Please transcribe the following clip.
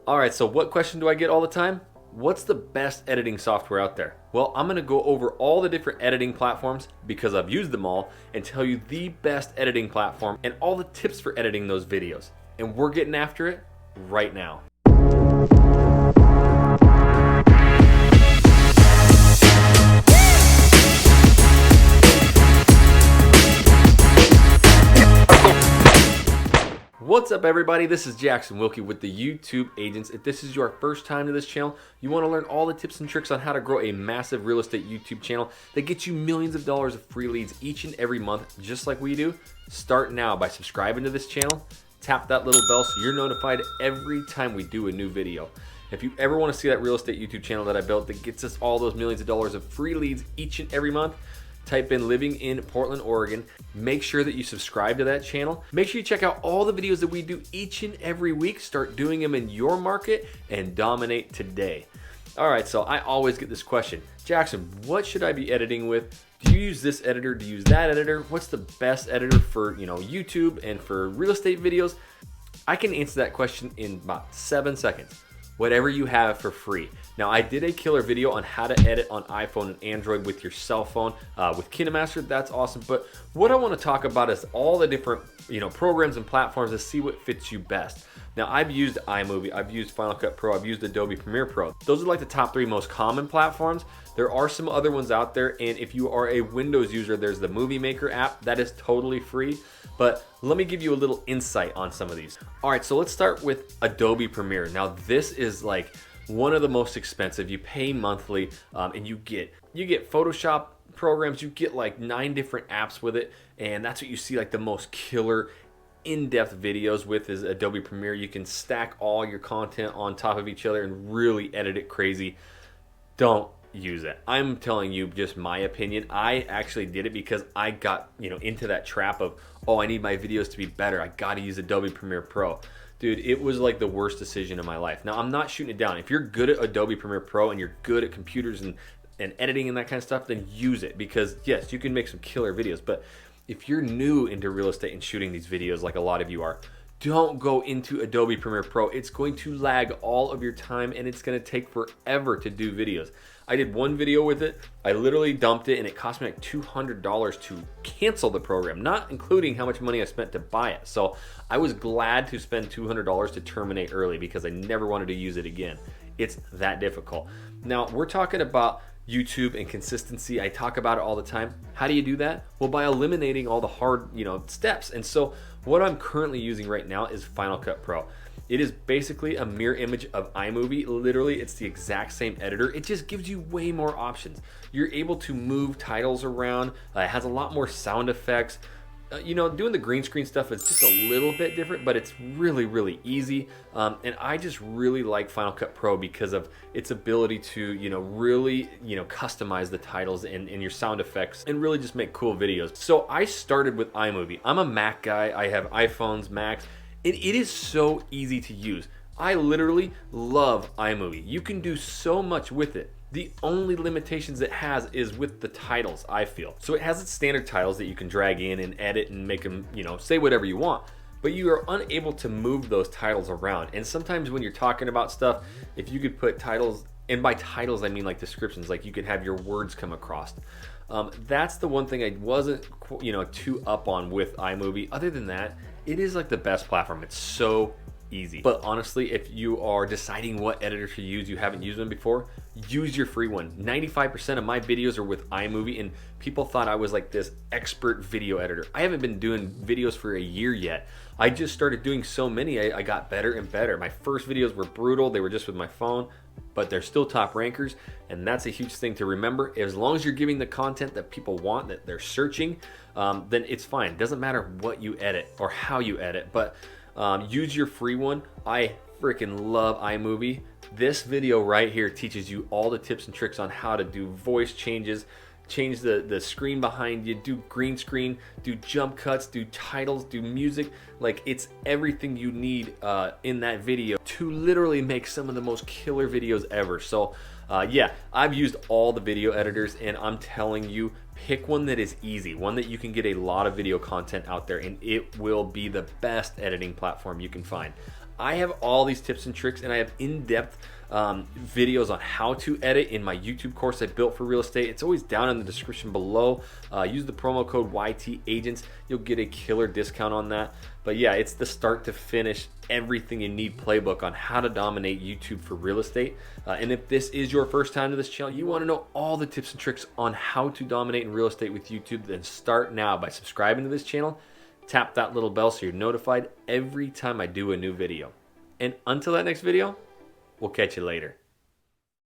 All right, so what question do I get all the time? What's the best editing software out there? Well, I'm gonna go over all the different editing platforms because I've used them all and tell you the best editing platform and all the tips for editing those videos. And we're getting after it right now. What's up everybody, this is Jackson Wilkie with the YouTube Agents. If this is your first time to this channel, you want to learn all the tips and tricks on how to grow a massive real estate YouTube channel that gets you millions of dollars of free leads each and every month, just like we do. Start now by subscribing to this channel, tap that little bell so you're notified every time we do a new video. If you ever want to see that real estate YouTube channel that I built that gets us all those millions of dollars of free leads each and every month, type in living in Portland, Oregon. Make sure that you subscribe to that channel. Make sure you check out all the videos that we do each and every week. Start doing them in your market and dominate today. All right, so I always get this question. Jackson, what should I be editing with? Do you use this editor? Do you use that editor? What's the best editor for, YouTube and for real estate videos? I can answer that question in about 7 seconds. Whatever you have for free. Now, I did a killer video on how to edit on iPhone and Android with your cell phone with KineMaster. That's awesome. But what I want to talk about is all the different programs and platforms to see what fits you best. Now, I've used iMovie, I've used Final Cut Pro, I've used Adobe Premiere Pro. Those are like the top 3 most common platforms. There are some other ones out there, and if you are a Windows user, there's the Movie Maker app that is totally free. But let me give you a little insight on some of these. All right, so let's start with Adobe Premiere. Now, this is like one of the most expensive. You pay monthly, and you get Photoshop programs. You get like 9 different apps with it, and that's what you see like the most killer in-depth videos with is Adobe Premiere. You can stack all your content on top of each other and really edit it crazy. Don't use it. I'm telling you just my opinion. I actually did it because I got into that trap of, oh, I need my videos to be better, I gotta use Adobe Premiere Pro. Dude, it was like the worst decision of my life. Now, I'm not shooting it down. If you're good at Adobe Premiere Pro and you're good at computers and editing and that kind of stuff, then use it, because yes, you can make some killer videos. But if you're new into real estate and shooting these videos like a lot of you are, don't go into Adobe Premiere Pro. It's going to lag all of your time and it's going to take forever to do videos. I did one video with it. I literally dumped it and it cost me like $200 to cancel the program, not including how much money I spent to buy it. So I was glad to spend $200 to terminate early because I never wanted to use it again. It's that difficult. Now, we're talking about YouTube and consistency. I talk about it all the time. How do you do that? Well, by eliminating all the hard, steps. And so what I'm currently using right now is Final Cut Pro. It is basically a mirror image of iMovie. Literally, it's the exact same editor. It just gives you way more options. You're able to move titles around. It has a lot more sound effects. Doing the green screen stuff is just a little bit different, but it's really, really easy. And I just really like Final Cut Pro because of its ability to, really, customize the titles and your sound effects and really just make cool videos. So I started with iMovie. I'm a Mac guy. I have iPhones, Macs. It is so easy to use. I literally love iMovie. You can do so much with it. The only limitations it has is with the titles, I feel. So it has its standard titles that you can drag in and edit and make them, say whatever you want. But you are unable to move those titles around. And sometimes when you're talking about stuff, if you could put titles, and by titles I mean like descriptions, like you could have your words come across. That's the one thing I wasn't, too up on with iMovie. Other than that, it is like the best platform. It's so easy. But honestly, if you are deciding what editor to use, you haven't used one before, use your free one. 95% of my videos are with iMovie, and people thought I was like this expert video editor. I haven't been doing videos for a year yet. I just started doing so many, I got better and better. My first videos were brutal. They were just with my phone, but they're still top rankers, and that's a huge thing to remember. As long as you're giving the content that people want, that they're searching, then it's fine. It doesn't matter what you edit or how you edit, but use your free one. I freaking love iMovie. This video right here teaches you all the tips and tricks on how to do voice changes, change the screen behind you, do green screen, do jump cuts, do titles, do music. Like, it's everything you need in that video to literally make some of the most killer videos ever. So yeah, I've used all the video editors, and I'm telling you, pick one that is easy, one that you can get a lot of video content out there, and it will be the best editing platform you can find. I have all these tips and tricks, and I have in-depth videos on how to edit in my YouTube course I built for real estate. It's always down in the description below. Use the promo code YTAgents. You'll get a killer discount on that. But yeah, it's the start to finish, everything you need playbook on how to dominate YouTube for real estate. And if this is your first time to this channel, you want to know all the tips and tricks on how to dominate in real estate with YouTube, then start now by subscribing to this channel. Tap that little bell so you're notified every time I do a new video. And until that next video, we'll catch you later.